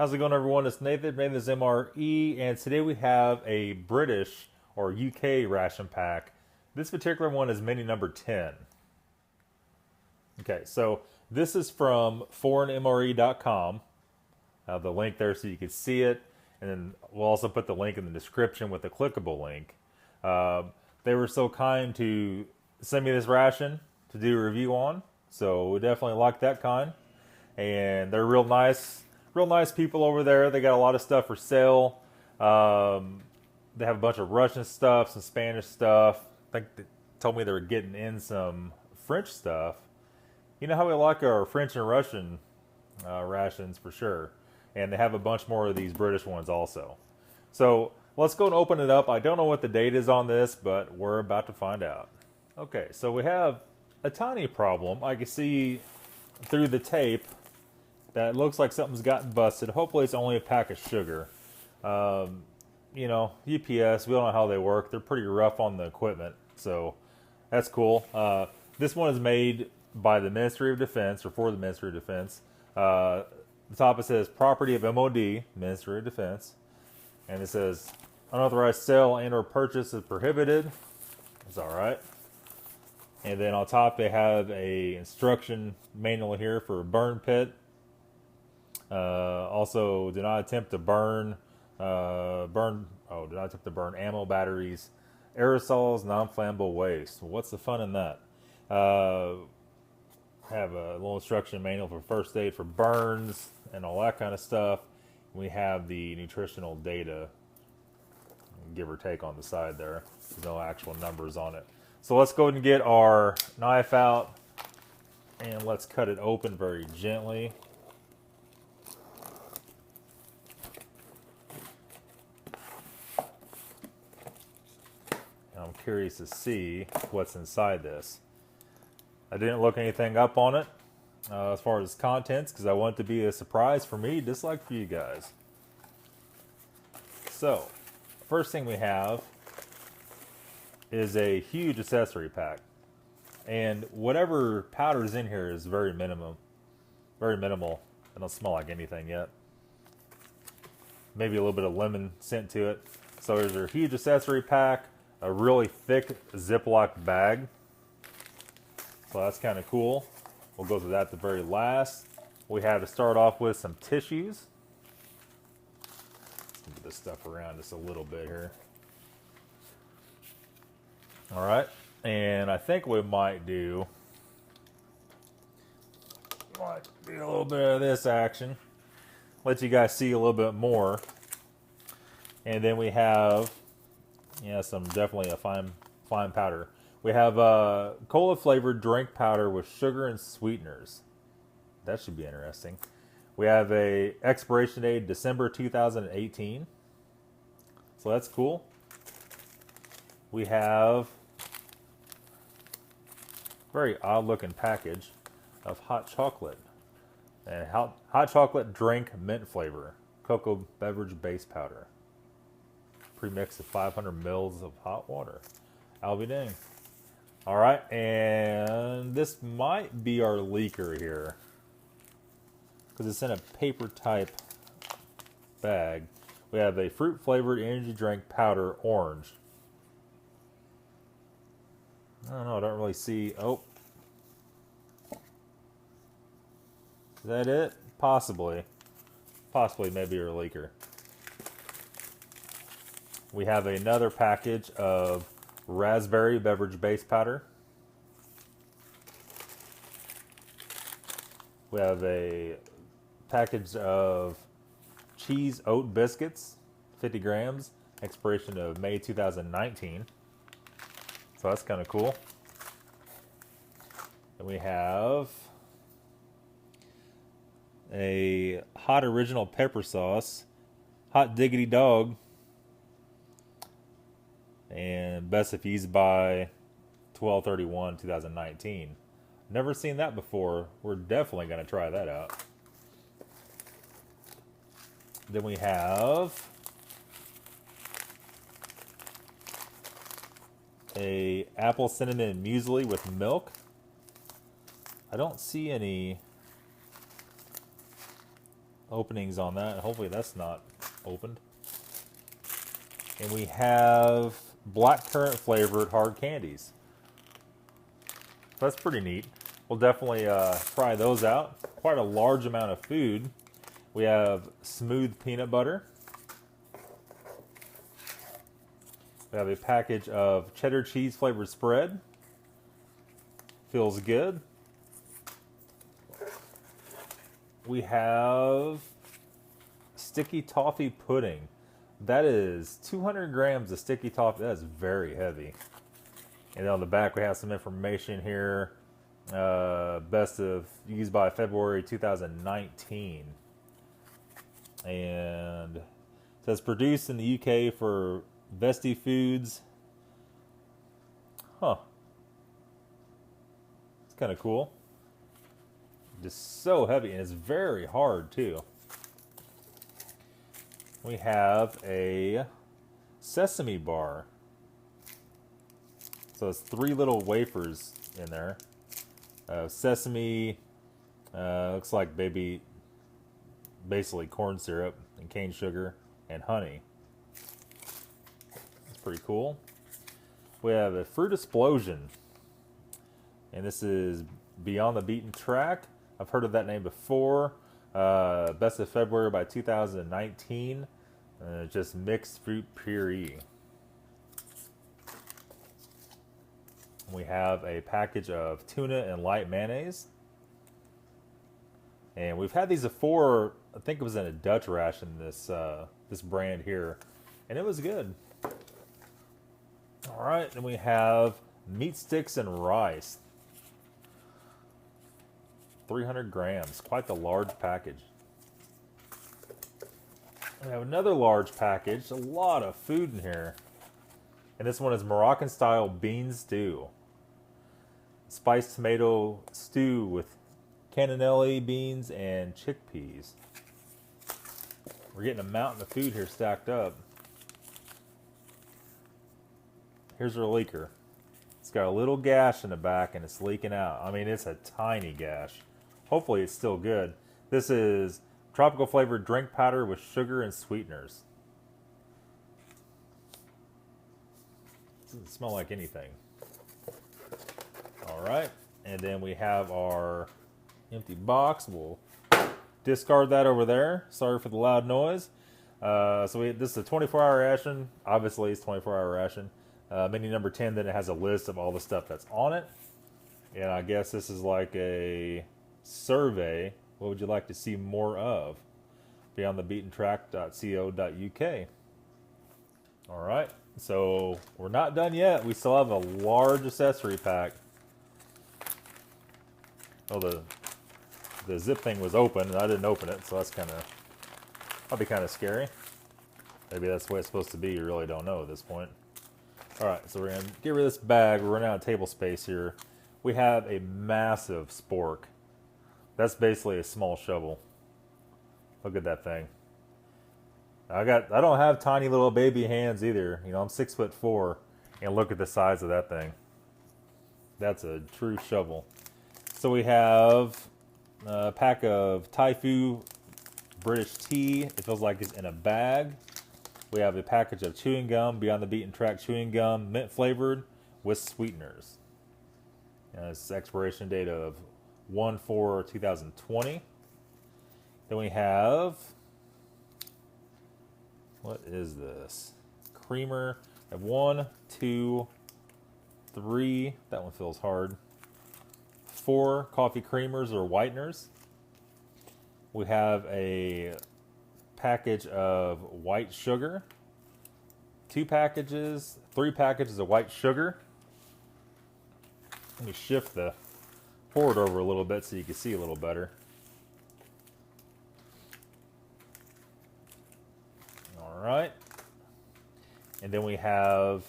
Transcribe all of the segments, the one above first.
How's it going, everyone? It's Nathan. Nathan's MRE, and today we have a British or UK ration pack. This particular one is mini number 10. Okay, so this is from foreignmre.com. The link there so you can see it, and then we'll also put the link in the description with the clickable link. They were so kind to send me this ration to do a review on, so we definitely like that kind. And they're real nice people over there. They got a lot of stuff for sale. They have a bunch of Russian stuff, some Spanish stuff. I think they told me they were getting in some French stuff. You know how we like our French and Russian rations for sure. And they have a bunch more of these British ones also. So let's go and open it up. I don't know what the date is on this, but we're about to find out. Okay, so we have a tiny problem. I can see through the tape that looks like something's gotten busted. Hopefully it's only a pack of sugar. You know, UPS, we don't know how they work. They're pretty rough on the equipment, so that's cool. This one is made by the Ministry of Defense, or for the Ministry of Defense. The top it says property of MOD, Ministry of Defense. And it says unauthorized sale and or purchase is prohibited. It's alright. And then on top they have a instruction manual here for a burn pit. Also, do not attempt to burn ammo batteries, aerosols, non-flammable waste. Well, what's the fun in that? Have a little instruction manual for first aid for burns and all that kind of stuff. We have the nutritional data, give or take, on the side there. There's no actual numbers on it. So let's go ahead and get our knife out and let's cut it open very gently. I'm curious to see what's inside this. I didn't look anything up on it as far as contents because I want it to be a surprise for me, just like for you guys. So, first thing we have is a huge accessory pack. And whatever powder's in here is very minimal. Very minimal. It don't smell like anything yet. Maybe a little bit of lemon scent to it. So there's a huge accessory pack, a really thick Ziploc bag. So that's kind of cool. We'll go through that at the very last. We have to start off with some tissues. Let's move this stuff around just a little bit here. All right, and I think we might do a little bit of this action. Let you guys see a little bit more. And then we have, some definitely a fine powder. We have cola flavored drink powder with sugar and sweeteners. That should be interesting. We have a expiration date December 2018. So that's cool. We have very odd looking package of hot chocolate. And hot chocolate drink mint flavor. Cocoa beverage base powder. Premixed with 500 mils of hot water. I'll be dang. All right, and this might be our leaker here because it's in a paper type bag. We have a fruit flavored energy drink powder orange. I don't know, I don't really see. Oh, is that it? Possibly maybe our leaker. We have another package of raspberry beverage base powder. We have a package of cheese oat biscuits, 50 grams, expiration of May 2019. So that's kind of cool. And we have a hot original pepper sauce, hot diggity dog, and best if used by 12/31/2019. Never seen that before. We're definitely going to try that out. Then we have a apple cinnamon muesli with milk. I don't see any openings on that. Hopefully that's not opened. And we have blackcurrant flavored hard candies. That's pretty neat. We'll definitely try those out. Quite a large amount of food. We have smooth peanut butter. We have a package of cheddar cheese flavored spread. Feels good. We have sticky toffee pudding. That is 200 grams of sticky toffee. That is very heavy. And then on the back we have some information here. Best of used by February 2019. And it says produced in the UK for Vesti Foods. Huh. It's kind of cool. Just so heavy, and it's very hard too. We have a sesame bar. So it's 3 little wafers in there. Sesame, looks like basically corn syrup and cane sugar and honey. That's pretty cool. We have a fruit explosion. And this is Beyond the Beaten Track. I've heard of that name before. Best of February by 2019. Just mixed fruit puree. We have a package of tuna and light mayonnaise. And we've had these before. I think it was in a Dutch ration, this brand here. And it was good. Alright, then we have meat sticks and rice. 300 grams. Quite the large package. We have another large package. A lot of food in here. And this one is Moroccan style bean stew. Spiced tomato stew with cannellini beans and chickpeas. We're getting a mountain of food here stacked up. Here's our leaker. It's got a little gash in the back and it's leaking out. I mean, it's a tiny gash. Hopefully it's still good. This is tropical flavored drink powder with sugar and sweeteners. Doesn't smell like anything. Alright, and then we have our empty box. We'll discard that over there. Sorry for the loud noise. This is a 24-hour ration. Obviously, it's 24-hour ration. Menu number 10, then it has a list of all the stuff that's on it. And I guess this is like a survey. What would you like to see more of? beyondthebeatentrack.co.uk. Alright, so we're not done yet. We still have a large accessory pack. Oh, the zip thing was open and I didn't open it, so that's probably kind of scary. Maybe that's the way it's supposed to be. You really don't know at this point. Alright, so we're going to get rid of this bag. We're running out of table space here. We have a massive spork. That's basically a small shovel. Look at that thing. I don't have tiny little baby hands either. You know, I'm 6'4", and look at the size of that thing. That's a true shovel. So we have a pack of Thai Fu British tea. It feels like it's in a bag. We have a package of chewing gum, Beyond the Beaten Track chewing gum, mint flavored with sweeteners. And it's expiration date of 1/4/2020. Then we have, what is this? Creamer. I have 1, 2, 3. That one feels hard. 4 coffee creamers or whiteners. We have a package of white sugar. 3 packages of white sugar. Let me shift the board over a little bit so you can see a little better. Alright. And then we have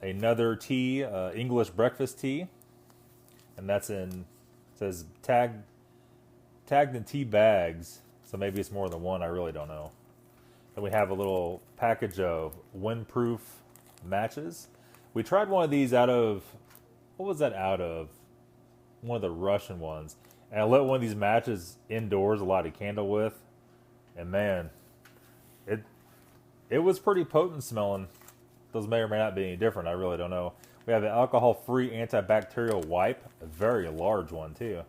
another tea, English breakfast tea. And that's says tagged in tea bags. So maybe it's more than one, I really don't know. Then we have a little package of windproof matches. We tried one of these out of, what was that out of? One of the Russian ones. And I lit one of these matches indoors, a light a candle with. And man, it was pretty potent smelling. Those may or may not be any different. I really don't know. We have an alcohol-free antibacterial wipe, a very large one too.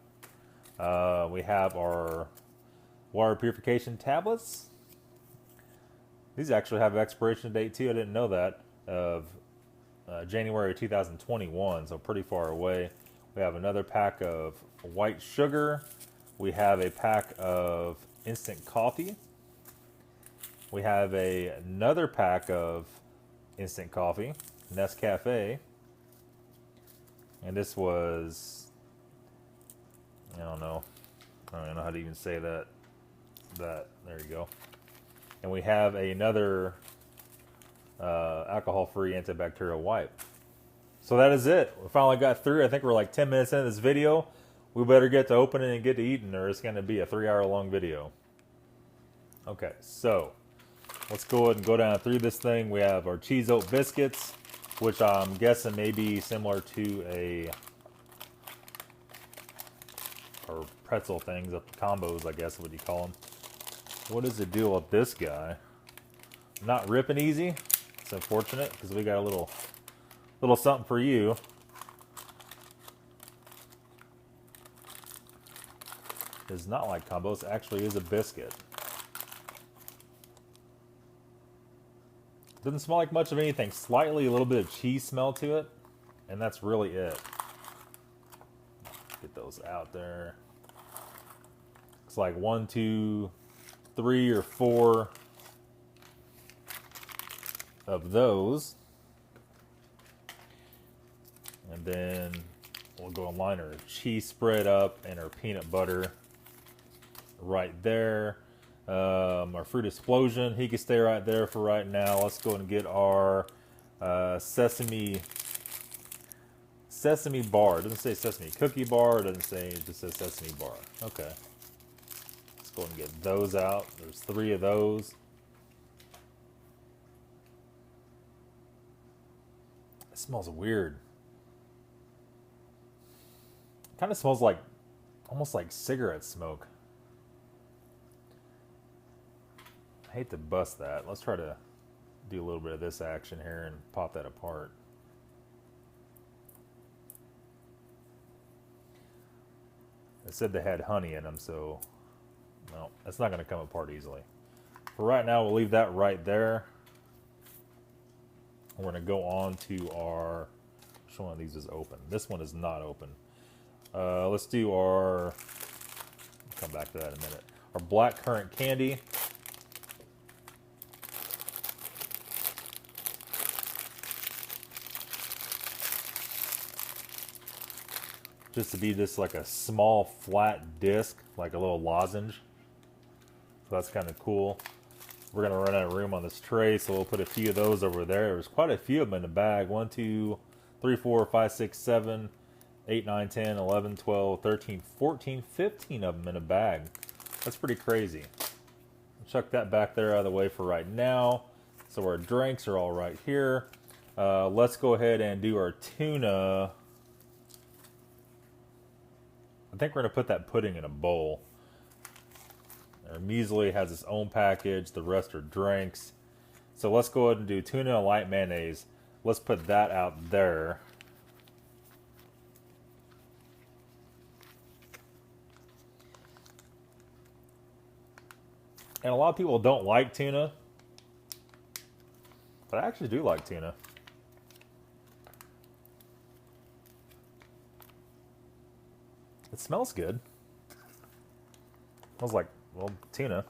We have our water purification tablets. These actually have an expiration date too. I didn't know that, of January 2021, so pretty far away. We have another pack of white sugar. We have a pack of instant coffee. We have another pack of instant coffee, Nescafe. And this was, I don't know how to even say that. There you go. And we have another alcohol-free antibacterial wipe. So that is it. We finally got through. I think we're like 10 minutes into this video. We better get to opening and get to eating, or it's going to be a 3-hour long video. Okay, so let's go ahead and go down through this thing. We have our cheese oat biscuits, which I'm guessing may be similar to or pretzel things, combos, I guess, what do you call them? What is the deal with this guy? Not ripping easy. It's unfortunate because we got a little something for you. It's not like combos. It actually is a biscuit. Doesn't smell like much of anything. Slightly a little bit of cheese smell to it, and that's really it. Get those out there. It's like 1, 2, 3 or 4 of those. And then we'll go and line our cheese spread up and our peanut butter right there. Our fruit explosion, he can stay right there for right now. Let's go and get our sesame bar. It doesn't say sesame cookie bar. It doesn't say, it just says sesame bar. Okay. Let's go and get those out. There's 3 of those. It smells weird. It kind of smells like, almost like cigarette smoke. I hate to bust that. Let's try to do a little bit of this action here and pop that apart. It said they had honey in them, so no, that's not going to come apart easily. For right now, we'll leave that right there. We're going to go on to our, which one of these is open? This one is not open. Let's do our, I'll come back to that in a minute. Our black currant candy. Just to be just like a small flat disc, like a little lozenge. So that's kind of cool. We're gonna run out of room on this tray, so we'll put a few of those over there. There's quite a few of them in the bag. 1, 2, 3, 4, 5, 6, 7, 8, 9, 10, 11, 12, 13, 14, 15 of them in a bag. That's pretty crazy. Chuck that back there out of the way for right now. So our drinks are all right here. Let's go ahead and do our tuna. I think we're going to put that pudding in a bowl. Our muesli has its own package. The rest are drinks. So let's go ahead and do tuna and light mayonnaise. Let's put that out there. And a lot of people don't like tuna, but I actually do like tuna. It smells good. It smells like, well, tuna.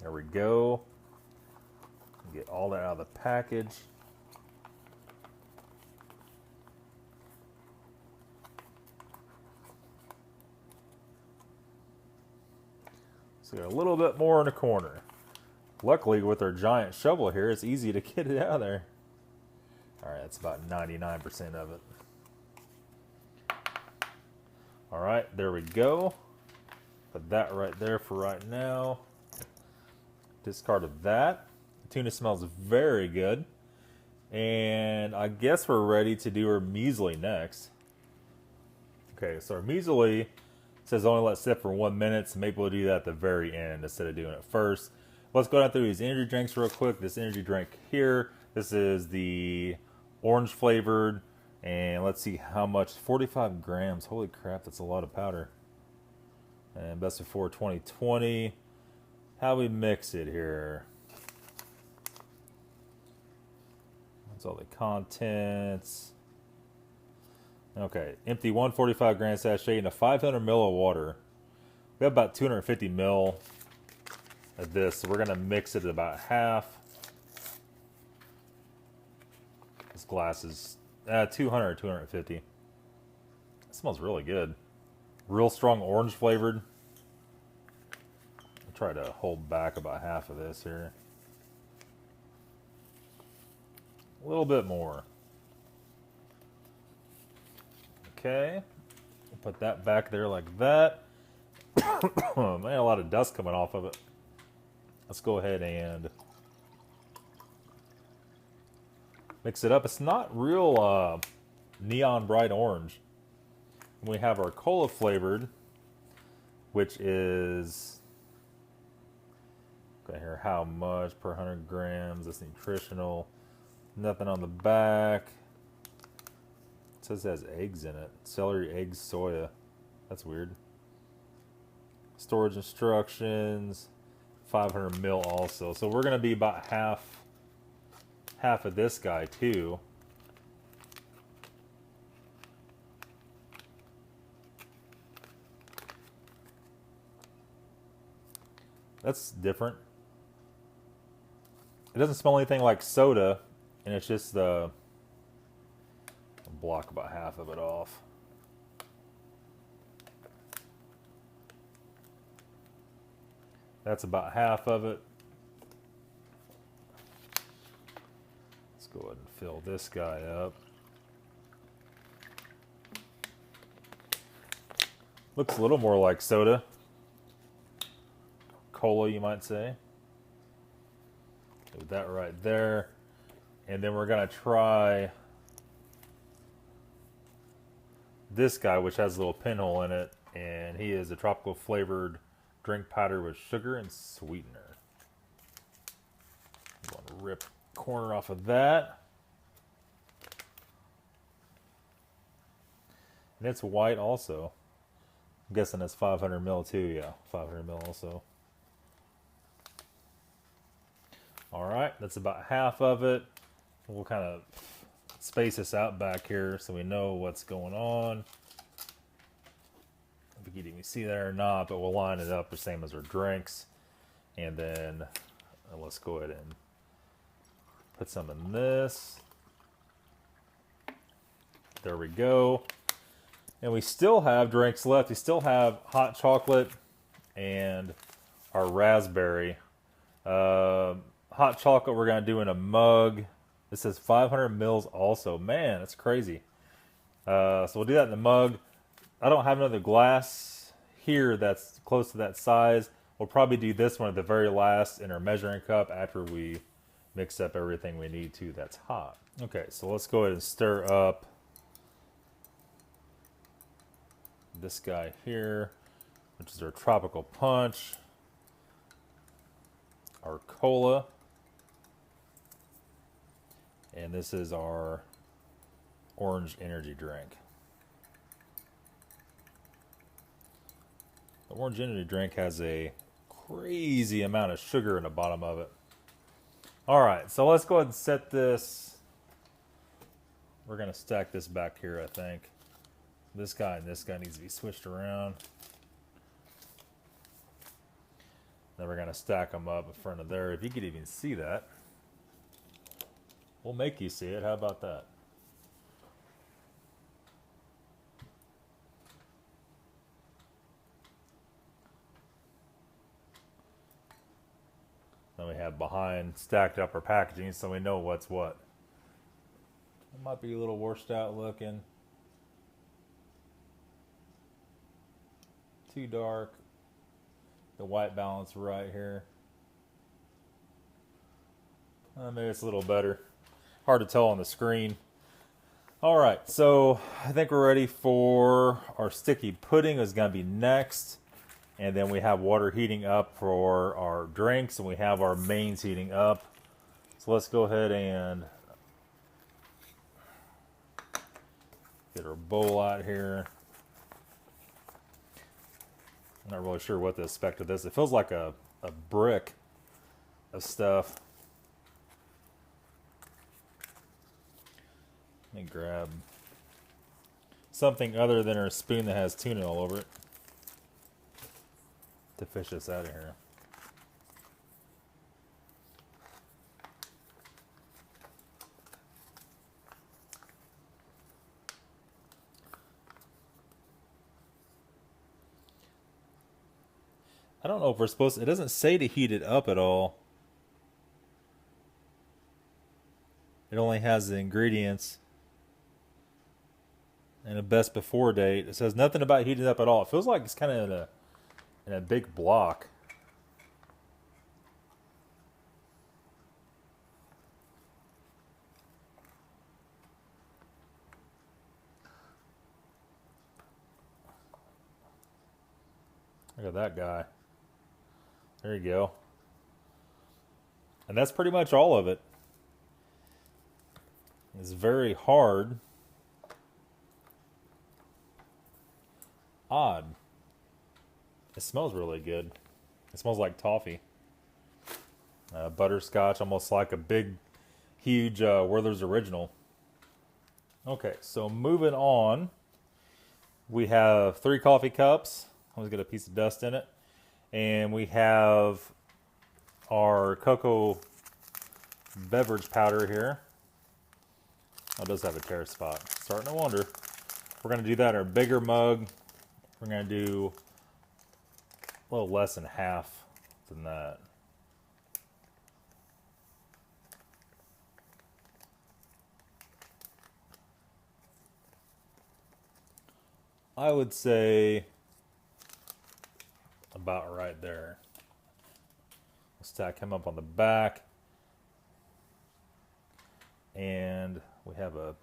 There we go. Get all that out of the package. So got a little bit more in the corner. Luckily, with our giant shovel here, it's easy to get it out of there. All right, that's about 99% of it. All right, there we go. Put that right there for right now. Discard of that. The tuna smells very good. And I guess we're ready to do our muesli next. Okay, so our muesli It says only let sit for 1 minute, so maybe we'll do that at the very end instead of doing it first. Let's go down through these energy drinks real quick. This energy drink here, this is the orange flavored, and let's see how much. 45 grams. Holy crap, that's a lot of powder. And best before 2020. How we mix it here? That's all the contents. Okay, empty 145 gram sachet into 500 ml of water. We have about 250 ml of this, so we're gonna mix it at about half. This glass is 200 or 250. It smells really good. Real strong orange flavored. I'll try to hold back about half of this here. A little bit more. Okay, we'll put that back there like that. Oh, man, a lot of dust coming off of it. Let's go ahead and mix it up. It's not real neon bright orange. We have our cola flavored, which is, got here how much per 100 grams. It's nutritional. Nothing on the back. It says it has eggs in it. Celery, eggs, soya. That's weird. Storage instructions. 500 ml also. So we're going to be about half of this guy too. That's different. It doesn't smell anything like soda, and it's just the block about half of it off. That's about half of it. Let's go ahead and fill this guy up. Looks a little more like soda. Cola, you might say. Do that right there. And then we're going to try this guy, which has a little pinhole in it. And he is a tropical flavored drink powder with sugar and sweetener. I'm going to rip the corner off of that. And it's white also. I'm guessing that's 500 ml too. Yeah, 500 ml also. Alright, that's about half of it. We'll kind of space this out back here so we know what's going on. If you can even see that or not, but we'll line it up the same as our drinks. And then let's go ahead and put some in this. There we go. And we still have drinks left. We still have hot chocolate and our raspberry. Hot chocolate we're going to do in a mug. This says 500 mils also. Man, that's crazy. So we'll do that in the mug. I don't have another glass here that's close to that size. We'll probably do this one at the very last in our measuring cup after we mix up everything we need to that's hot. Okay, so let's go ahead and stir up this guy here, which is our tropical punch, our cola, and this is our orange energy drink. The orange energy drink has a crazy amount of sugar in the bottom of it. Alright, so let's go ahead and set this. We're going to stack this back here, I think. This guy and this guy needs to be switched around. Then we're going to stack them up in front of there. If you could even see that. We'll make you see it. How about that? Then we have behind stacked up our packaging so we know what's what. It might be a little washed out looking. Too dark. The white balance right here. Maybe it's a little better. Hard to tell on the screen. All right, so I think we're ready for our sticky pudding is going to be next. And then we have water heating up for our drinks, and we have our mains heating up. So let's go ahead and get our bowl out here. I'm not really sure what to expect of this. It feels like a brick of stuff. Let me grab something other than our spoon that has tuna all over it to fish this out of here. I don't know if we're supposed to, it doesn't say to heat it up at all. It only has the ingredients and a best before date. It says nothing about heating it up at all. It feels like it's kind of in a big block. Look at that guy. There you go. And that's pretty much all of it. It's very hard. Odd. It smells really good. It smells like toffee. Butterscotch, almost like a big, huge Werther's Original. Okay, so moving on. We have 3 coffee cups. Let's get a piece of dust in it. And we have our cocoa beverage powder here. Oh, it does have a tear spot. Starting to wonder. We're going to do that in our bigger mug. We're going to do a little less than half than that. I would say about right there. We'll stack him up on the back. And we have that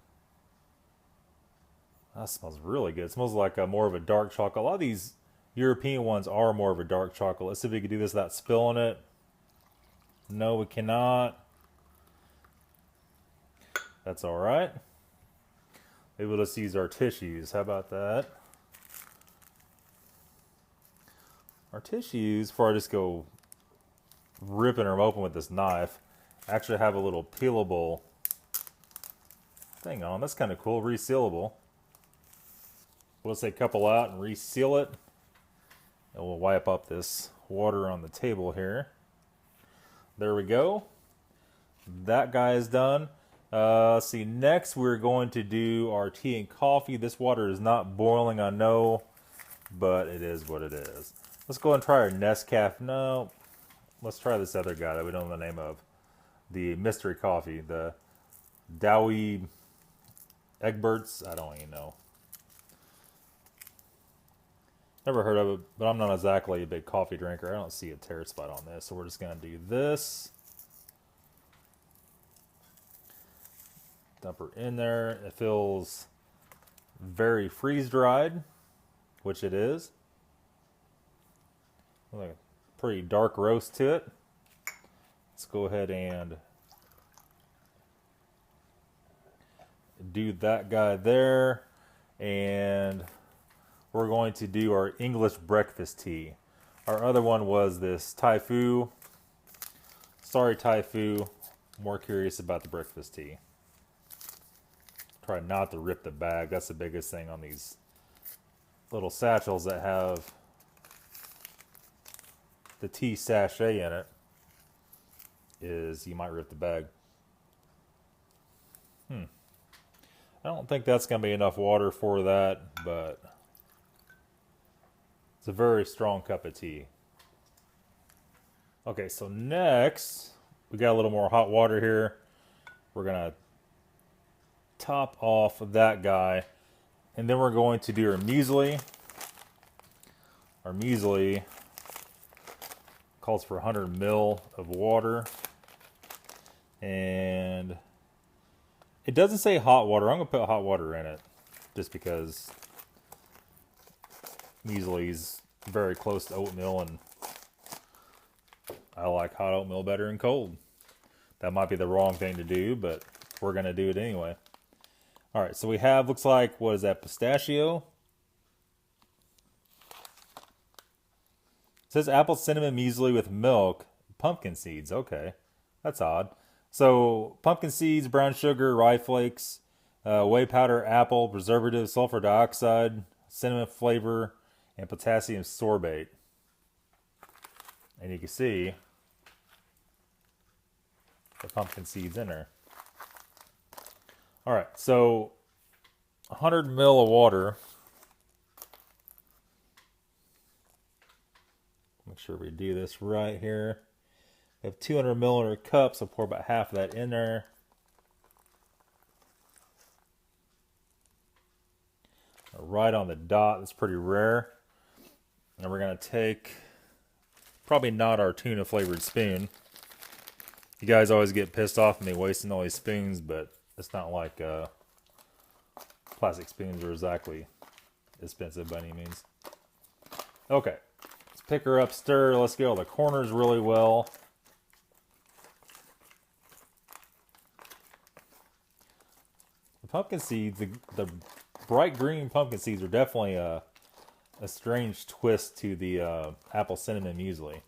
smells really good. It smells like more of a dark chocolate. A lot of these European ones are more of a dark chocolate. Let's see if we can do this without spilling it. No, we cannot. That's all right. Maybe we'll just use our tissues. How about that? Our tissues, before I just go ripping them open with this knife, actually have a little peelable thing on. That's kind of cool. Resealable. We'll just take a couple out and reseal it. And we'll wipe up this water on the table here. There we go. That guy is done. See, next we're going to do our tea and coffee. This water is not boiling, I know, but it is what it is. Let's go and try our Nescafe. No, let's try this other guy that we don't know the name of. The mystery coffee, the Dowie Egberts. I don't even know. Never heard of it, but I'm not exactly a big coffee drinker. I don't see a tear spot on this, so we're just going to do this. Dump her in there. It feels very freeze-dried, which it is. Like a pretty dark roast to it. Let's go ahead and do that guy there. And we're going to do our English breakfast tea. Our other one was this Tai Fu. Sorry, Tai Fu. More curious about the breakfast tea. Try not to rip the bag. That's the biggest thing on these little satchels that have the tea sachet in it, is you might rip the bag. I don't think that's going to be enough water for that, but it's a very strong cup of tea. Okay, so next, we got a little more hot water here. We're going to top off of that guy, and then we're going to do our muesli. Our muesli calls for 100 ml of water, and It doesn't say hot water. I'm going to put hot water in it just because muesli's very close to oatmeal, and I like hot oatmeal better than cold. That might be the wrong thing to do, but we're going to do it anyway. All right, so we have, looks like, what is that, pistachio? It says apple cinnamon muesli with milk, pumpkin seeds. Okay, that's odd. So pumpkin seeds, brown sugar, rye flakes, whey powder, apple, preservative, sulfur dioxide, cinnamon flavor, and potassium sorbate. And you can see the pumpkin seeds in there. All right, so 100 ml of water. Make sure we do this right here. We have 200 milliliter cups, so pour about half of that in there. Right on the dot. That's pretty rare. And we're going to take, probably not our tuna flavored spoon. You guys always get pissed off at me wasting all these spoons, but it's not like plastic spoons are exactly expensive by any means. Okay, let's pick her up, stir. Let's get all the corners really well. The pumpkin seeds, the bright green pumpkin seeds are definitely a strange twist to the apple cinnamon muesli.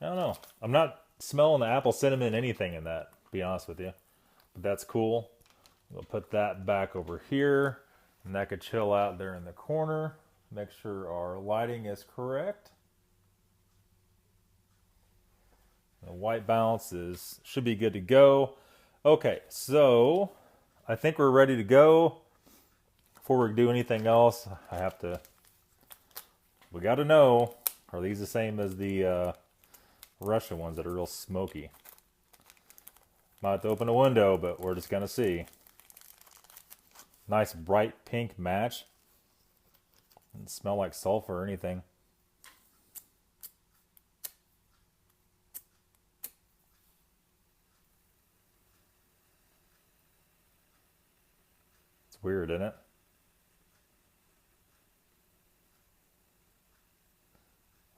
I don't know. I'm not smelling the apple cinnamon anything in that, to be honest with you. But that's cool. We'll put that back over here. And that could chill out there in the corner. Make sure our lighting is correct. The white balance should be good to go. Okay, so I think we're ready to go. Before we do anything else, we got to know, are these the same as the Russian ones that are real smoky? Might have to open a window, but we're just going to see. Nice bright pink match. Doesn't smell like sulfur or anything. It's weird, isn't it?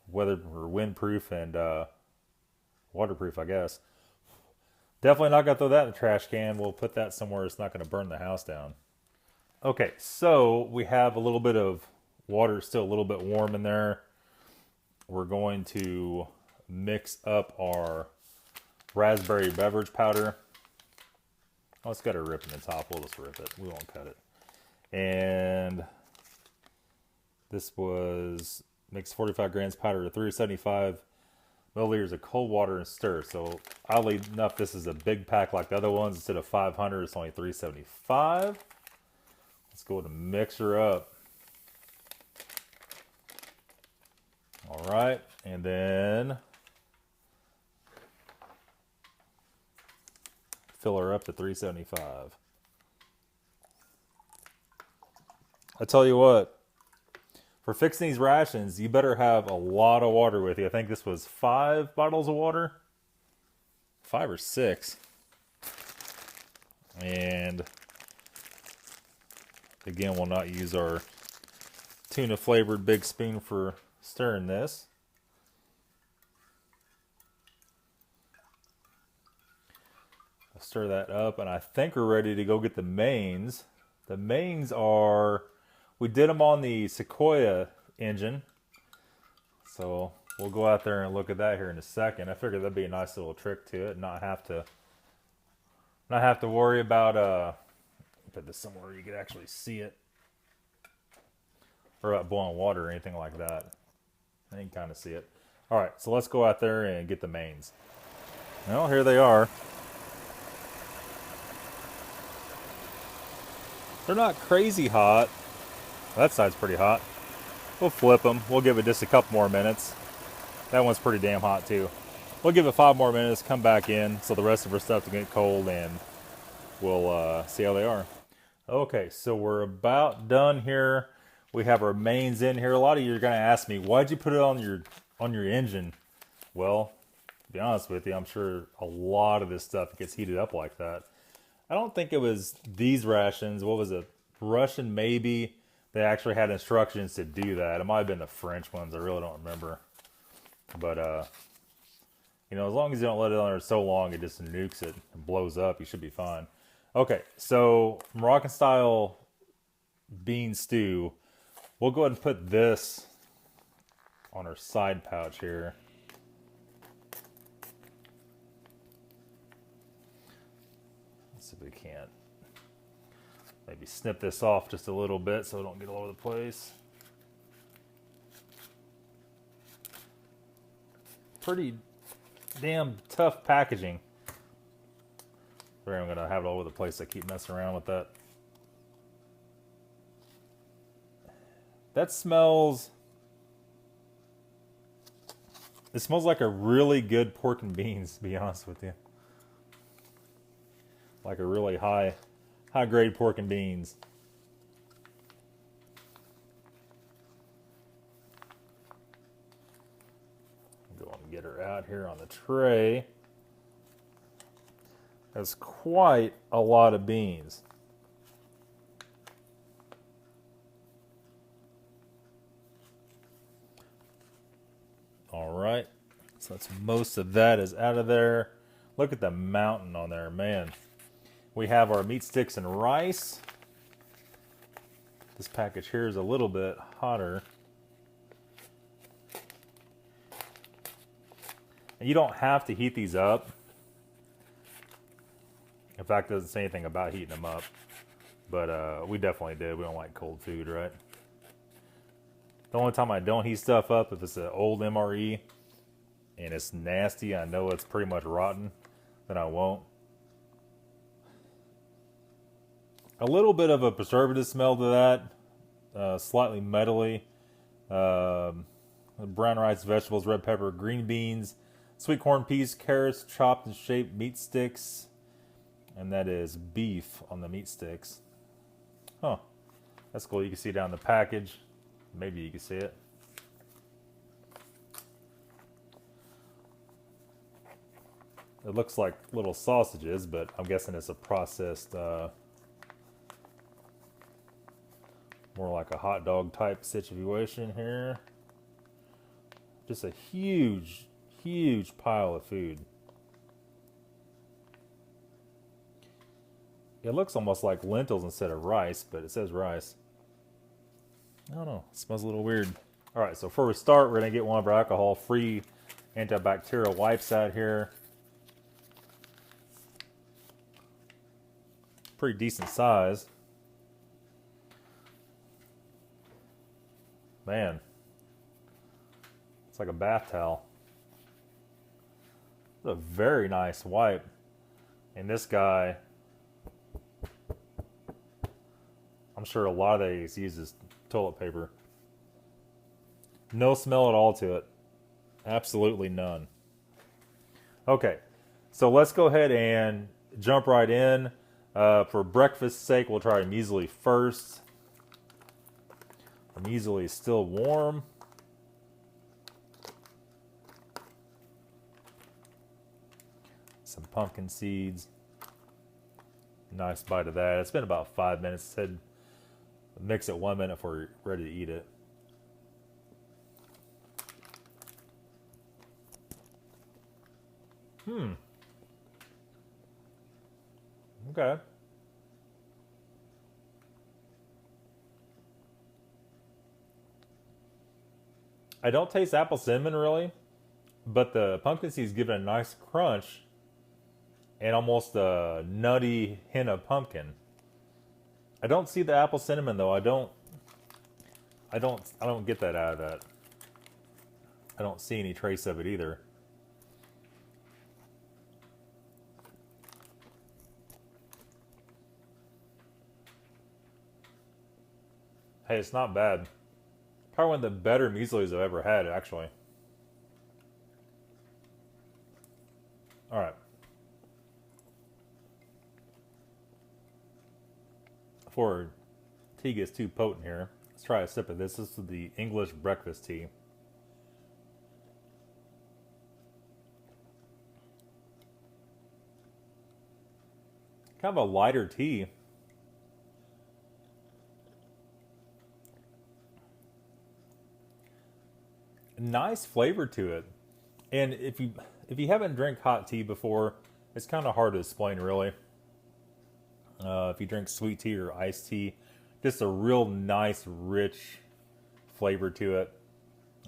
Weather or windproof and waterproof, I guess. Definitely not going to throw that in the trash can. We'll put that somewhere it's not going to burn the house down. Okay, so we have a little bit of water still a little bit warm in there. We're going to mix up our raspberry beverage powder. Oh, it's got a rip in the top. We'll just rip it. We won't cut it. And this was mix 45 grams powder to 375 milliliters of cold water and stir. So oddly enough, this is a big pack like the other ones. Instead of 500, it's only 375. Let's go to mix her up. All right, and then fill her up to 375. I tell you what, for fixing these rations, you better have a lot of water with you. I think this was 5 bottles of water. 5 or 6. And again, we'll not use our tuna flavored big spoon for stirring this. I'll stir that up, and I think we're ready to go get the mains. The mains are, we did them on the Sequoia engine, so we'll go out there and look at that here in a second. I figured that'd be a nice little trick to it, not have to worry about put this somewhere you could actually see it, or about boiling water or anything like that. I can kind of see it. All right, so let's go out there and get the mains. Well, here they are. They're not crazy hot. That side's pretty hot. We'll flip them. We'll give it just a couple more minutes. That one's pretty damn hot too. We'll give it 5 more minutes, come back in so the rest of our stuff to get cold, and we'll see how they are. Okay, so we're about done here. We have our mains in here. A lot of you are going to ask me, why'd you put it on your on your engine, well, to be honest with you, I'm sure a lot of this stuff gets heated up like that. I don't think it was these rations. What was it? Russian, maybe. They actually had instructions to do that. It might have been the French ones. I really don't remember. But, you know, as long as you don't let it on there so long, it just nukes it and blows up, you should be fine. Okay, so Moroccan style bean stew. We'll go ahead and put this on our side pouch here. Let's see if we can't. Maybe snip this off just a little bit so it don't get all over the place. Pretty damn tough packaging. Sorry, I'm gonna have it all over the place. I keep messing around with that. That smells... It smells like a really good pork and beans, to be honest with you. Like a really high grade pork and beans. Go and get her out here on the tray. That's quite a lot of beans. All right, so that's most of that is out of there. Look at the mountain on there, man. We have our meat sticks and rice. This package here is a little bit hotter. And you don't have to heat these up. In fact, it doesn't say anything about heating them up. But we definitely did. We don't like cold food, right? The only time I don't heat stuff up if it's an old MRE and it's nasty, I know it's pretty much rotten, then I won't. A little bit of a preservative smell to that, slightly metally. Brown rice, vegetables, red pepper, green beans, sweet corn, peas, carrots, chopped and shaped meat sticks, and that is beef on the meat sticks. Huh, that's cool. You can see down the package. Maybe you can see it. It looks like little sausages, but I'm guessing it's a processed, more like a hot dog type situation here. Just a huge, huge pile of food. It looks almost like lentils instead of rice, but it says rice. I don't know. It smells a little weird. All right, so before we start, we're going to get one of our alcohol-free antibacterial wipes out here. Pretty decent size. Man, it's like a bath towel. It's a very nice wipe. And this guy, I'm sure a lot of these uses toilet paper. No smell at all to it. Absolutely none. Okay, so let's go ahead and jump right in. For breakfast's sake, we'll try a muesli first. The muesli is still warm. Some pumpkin seeds. Nice bite of that. It's been about 5 minutes. It said mix it 1 minute before you're ready to eat it. Okay. I don't taste apple cinnamon really, but the pumpkin seeds give it a nice crunch and almost a nutty hint of pumpkin. I don't see the apple cinnamon though. I don't get that out of that. I don't see any trace of it either. Hey, it's not bad. Probably one of the better mueslis I've ever had, actually. All right. Before tea gets too potent here, let's try a sip of this. This is the English breakfast tea. Kind of a lighter tea. Nice flavor to it. And if you haven't drank hot tea before, it's kind of hard to explain really. If you drink sweet tea or iced tea, just a real nice, rich flavor to it.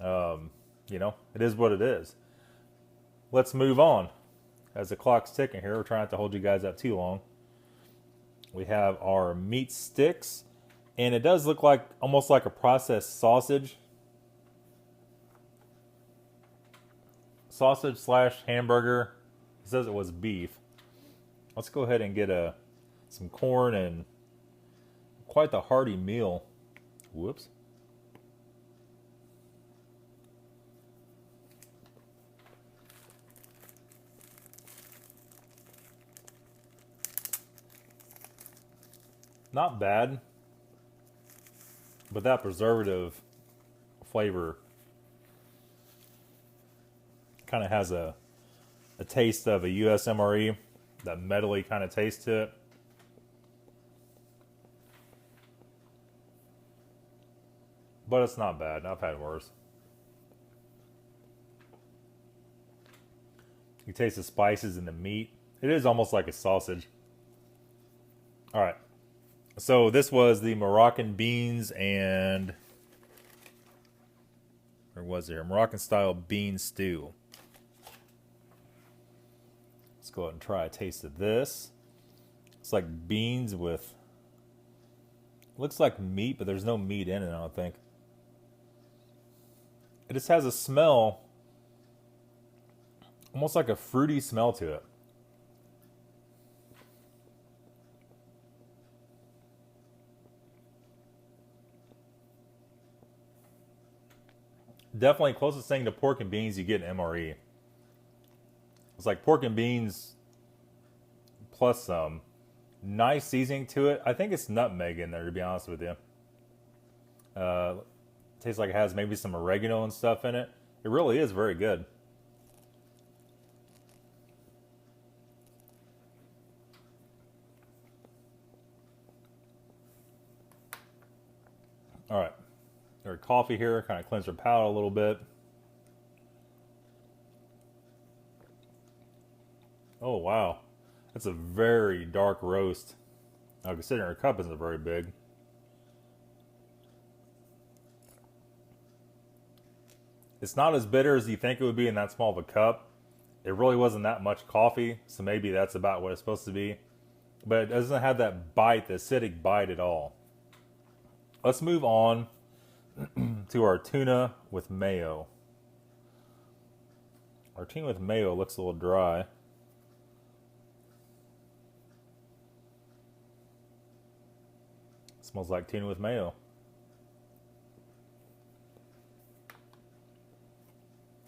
You know, it is what it is. Let's move on. As the clock's ticking here, we're trying not to hold you guys up too long. We have our meat sticks, and it does look like almost like a processed sausage. Sausage slash hamburger. It says it was beef. Let's go ahead and get some corn and quite the hearty meal. Whoops. Not bad, but that preservative flavor kind of has a taste of a US MRE, that metally kind of taste to it. But it's not bad. I've had worse. You taste the spices in the meat. It is almost like a sausage. All right. So this was the Moroccan beans and, or was there? Moroccan style bean stew. Let's go ahead and try a taste of this. It's like beans with, looks like meat, but there's no meat in it, I don't think. It just has a smell, almost like a fruity smell to it. Definitely closest thing to pork and beans you get in MRE. It's like pork and beans plus some nice seasoning to it. I think it's nutmeg in there, to be honest with you. Tastes like it has maybe some oregano and stuff in it. It really is very good. All right. Our coffee here, kind of cleanse our palate a little bit. Oh, wow. That's a very dark roast. Now, considering our cup isn't very big. It's not as bitter as you think it would be in that small of a cup. It really wasn't that much coffee, so maybe that's about what it's supposed to be. But it doesn't have that bite, the acidic bite at all. Let's move on to our tuna with mayo. Our tuna with mayo looks a little dry. Smells like tuna with mayo.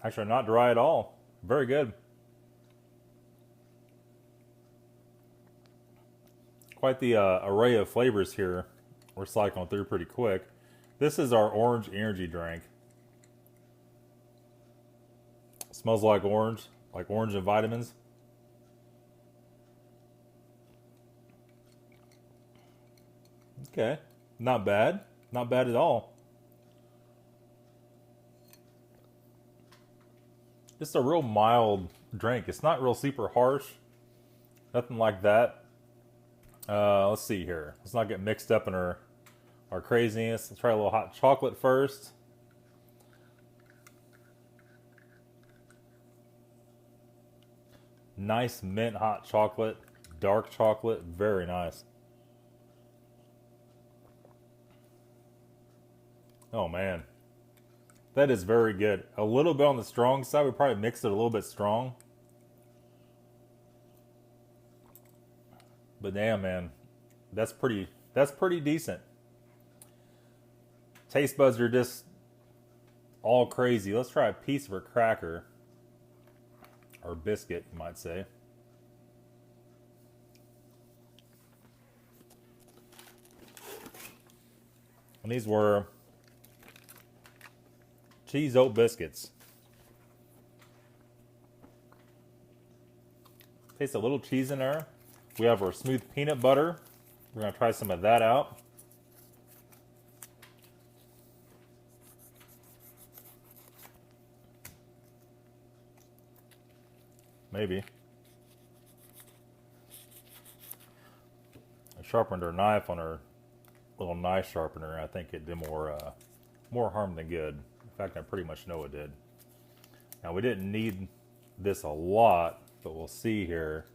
Actually, not dry at all. Very good. Quite the array of flavors here. We're cycling through pretty quick. This is our orange energy drink. Smells like orange and vitamins. Okay, not bad. Not bad at all. Just a real mild drink. It's not real super harsh. Nothing like that. Let's see here. Let's not get mixed up in our craziness. Let's try a little hot chocolate first. Nice mint hot chocolate. Dark chocolate. Very nice. Oh man. That is very good. A little bit on the strong side. We probably mixed it a little bit strong. But damn, man. That's pretty decent. Taste buds are just all crazy. Let's try a piece of a cracker. Or biscuit, you might say. And these were cheese oat biscuits. Taste a little cheese in there. We have our smooth peanut butter. We're going to try some of that out. Maybe. I sharpened our knife on our little knife sharpener. I think it did more harm than good. In fact, I pretty much know it did. Now, we didn't need this a lot, but we'll see here.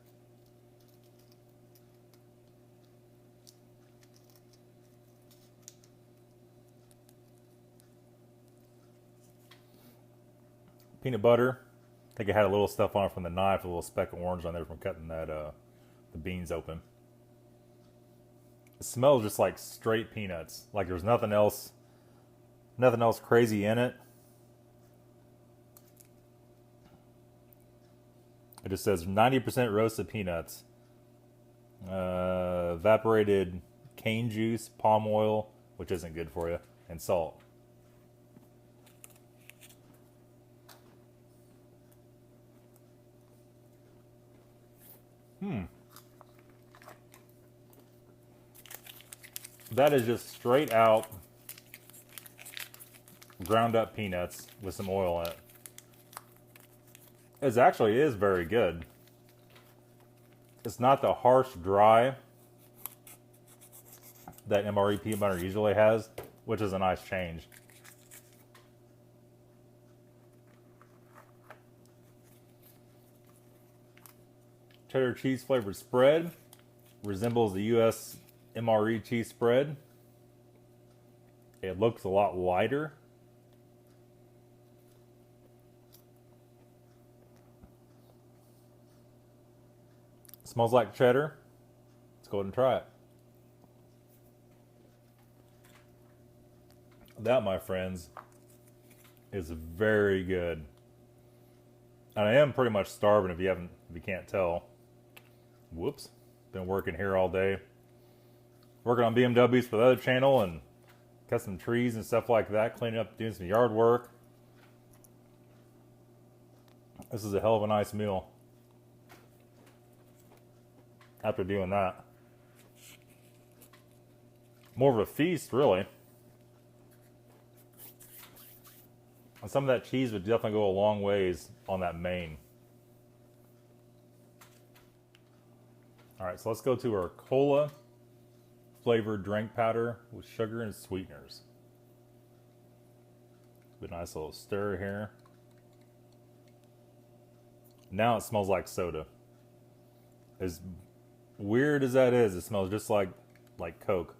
Peanut butter. I think it had a little stuff on it from the knife, a little speck of orange on there from cutting that the beans open. It smells just like straight peanuts. Like there's nothing else crazy in it. It just says 90% roasted peanuts, evaporated cane juice, palm oil, which isn't good for you, and salt. That is just straight out ground up peanuts with some oil in it. It actually is very good. It's not the harsh, dry that MRE peanut butter usually has, which is a nice change. Cheddar cheese flavored spread resembles the US MRE cheese spread. It looks a lot lighter. Smells like cheddar. Let's go ahead and try it. That, my friends, is very good. And I am pretty much starving if you can't tell. Whoops. Been working here all day. Working on BMWs for the other channel and cut some trees and stuff like that, cleaning up, doing some yard work. This is a hell of a nice meal. After doing that. More of a feast, really. And some of that cheese would definitely go a long ways on that main. Alright, so let's go to our cola flavored drink powder with sugar and sweeteners. A nice little stir here. Now it smells like soda. As weird as that is, it smells just like Coke.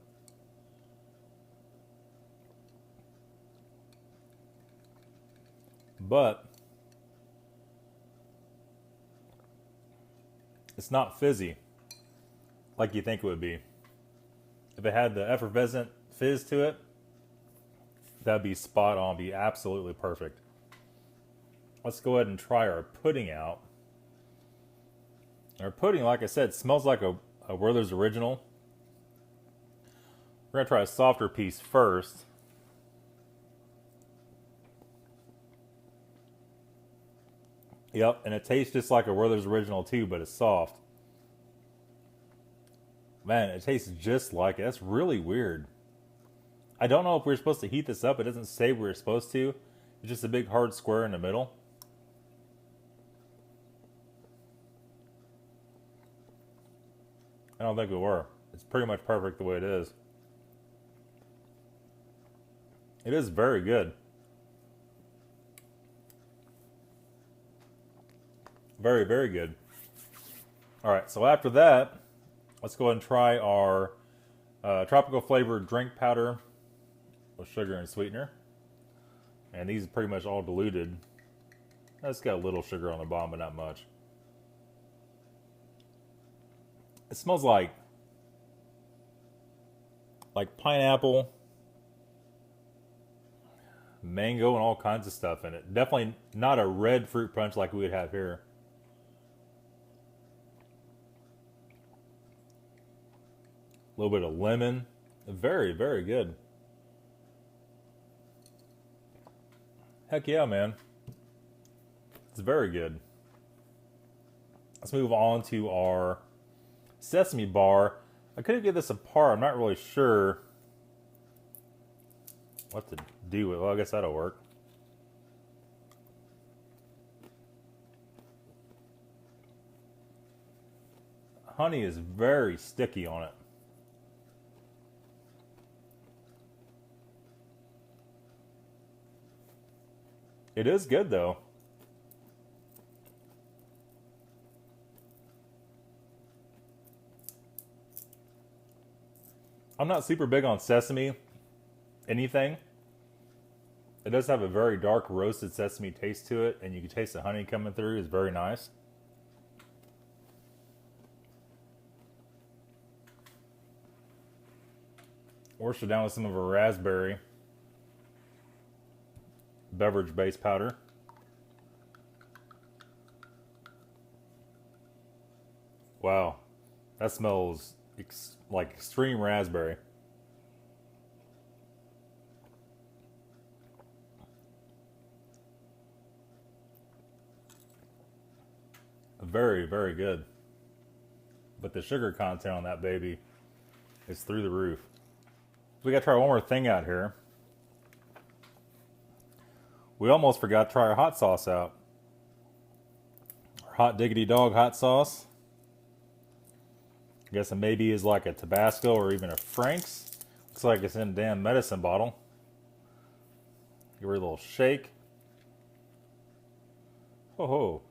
But it's not fizzy like you think it would be. If it had the effervescent fizz to it, that'd be spot on, be absolutely perfect. Let's go ahead and try our pudding out. Our pudding, like I said, smells like a Werther's Original. We're going to try a softer piece first. Yep, and it tastes just like a Werther's Original too, but it's soft. Man, it tastes just like it. That's really weird. I don't know if we're supposed to heat this up. It doesn't say we're supposed to. It's just a big hard square in the middle. I don't think we were. It's pretty much perfect the way it is. It is very good. Very, very good. Alright, so after that, let's go ahead and try our tropical flavored drink powder with sugar and sweetener. And these are pretty much all diluted. It's got a little sugar on the bottom, but not much. It smells like pineapple, mango, and all kinds of stuff in it. Definitely not a red fruit punch like we would have here. A little bit of lemon. Very, very good. Heck yeah, man. It's very good. Let's move on to our sesame bar. I couldn't get this apart. I'm not really sure what to do with it. Well, I guess that'll work. Honey is very sticky on it. It is good though. I'm not super big on sesame anything. It does have a very dark roasted sesame taste to it, and you can taste the honey coming through. It's very nice. Wash it down with some of a raspberry beverage base powder. Wow, that smells like extreme raspberry. Very, very good. But the sugar content on that baby is through the roof. We gotta try one more thing out here. We almost forgot to try our hot sauce out. Our hot diggity dog hot sauce. I guess it maybe is like a Tabasco or even a Frank's. Looks like it's in a damn medicine bottle. Give her a little shake. Ho ho.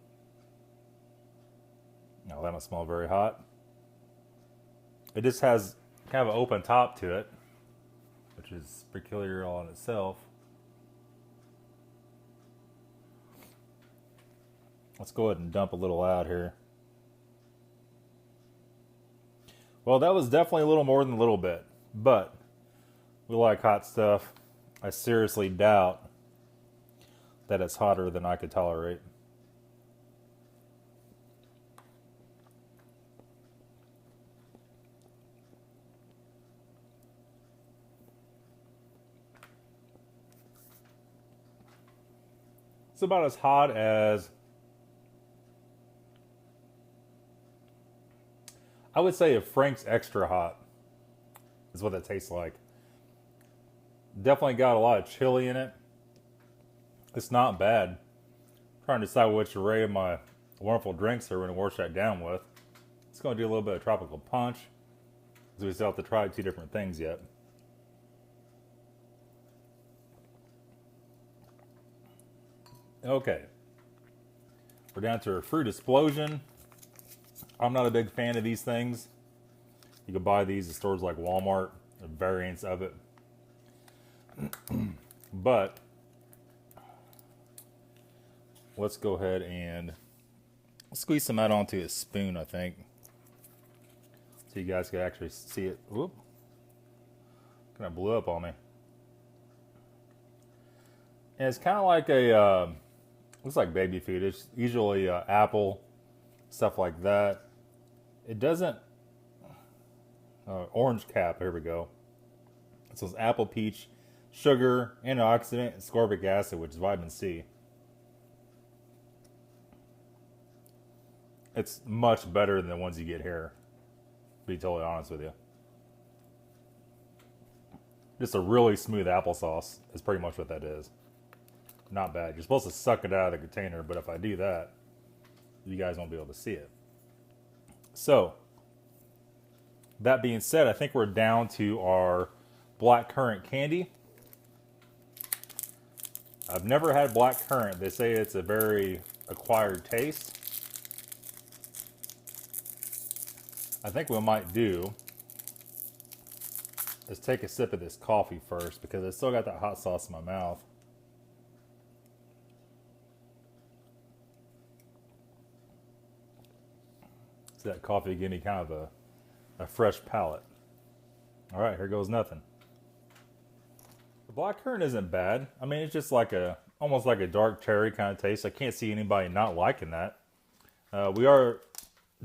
No, that don't smell very hot. It just has kind of an open top to it, which is peculiar all in itself. Let's go ahead and dump a little out here. Well, that was definitely a little more than a little bit, but we like hot stuff. I seriously doubt that it's hotter than I could tolerate. It's about as hot as, I would say, a Frank's extra hot is what it tastes like. Definitely got a lot of chili in it. It's not bad. I'm trying to decide which array of my wonderful drinks are going to wash that down with. It's going to do a little bit of tropical punch, because we still have to try 2 different things yet. Okay. We're down to a fruit explosion. I'm not a big fan of these things. You can buy these at stores like Walmart, variants of it. But let's go ahead and squeeze some out onto a spoon, I think, so you guys can actually see it. Whoop. Kind of blew up on me. And it's kind of like a, looks like baby food. It's usually apple, stuff like that. It doesn't, orange cap, here we go. It says apple, peach, sugar, antioxidant, and ascorbic acid, which is vitamin C. It's much better than the ones you get here, to be totally honest with you. Just a really smooth applesauce is pretty much what that is. Not bad. You're supposed to suck it out of the container, but if I do that, you guys won't be able to see it. So, that being said, I think we're down to our black currant candy. I've never had black currant. They say it's a very acquired taste. I think what we might do is take a sip of this coffee first, because I still got that hot sauce in my mouth. So that coffee gave me kind of a fresh palate. All right, here goes nothing. The black currant isn't bad. I mean, it's just like almost like a dark cherry kind of taste. I can't see anybody not liking that. We are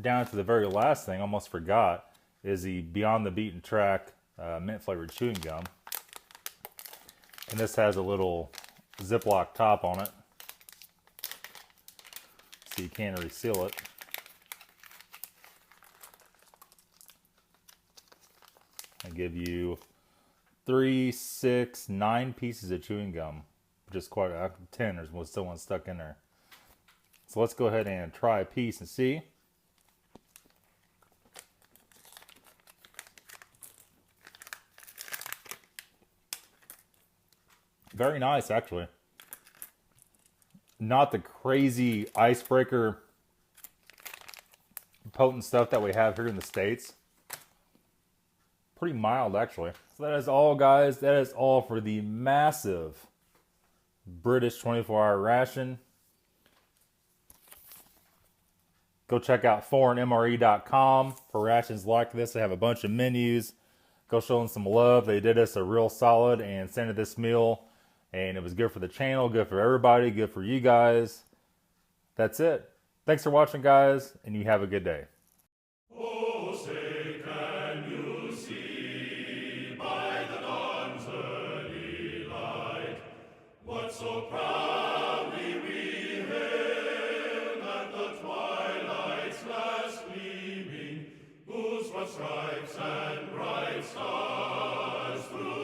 down to the very last thing. Almost forgot, is the Beyond the Beaten Track mint flavored chewing gum. And this has a little Ziploc top on it, so you can't reseal it. give you 3, 6, 9 pieces of chewing gum, which is quite 10. There's still one stuck in there. So let's go ahead and try a piece and see. Very nice, actually. Not the crazy icebreaker potent stuff that we have here in the States. Pretty mild, actually. So that is all, guys. That is all for the massive British 24-hour ration. Go check out foreignmre.com for rations like this. They have a bunch of menus. Go show them some love. They did us a real solid and sent us this meal. And it was good for the channel, good for everybody, good for you guys. That's it. Thanks for watching, guys, and you have a good day. Oh, say, can you see by the dawn's early light what so proudly we hailed at the twilight's last gleaming, whose broad stripes and bright stars through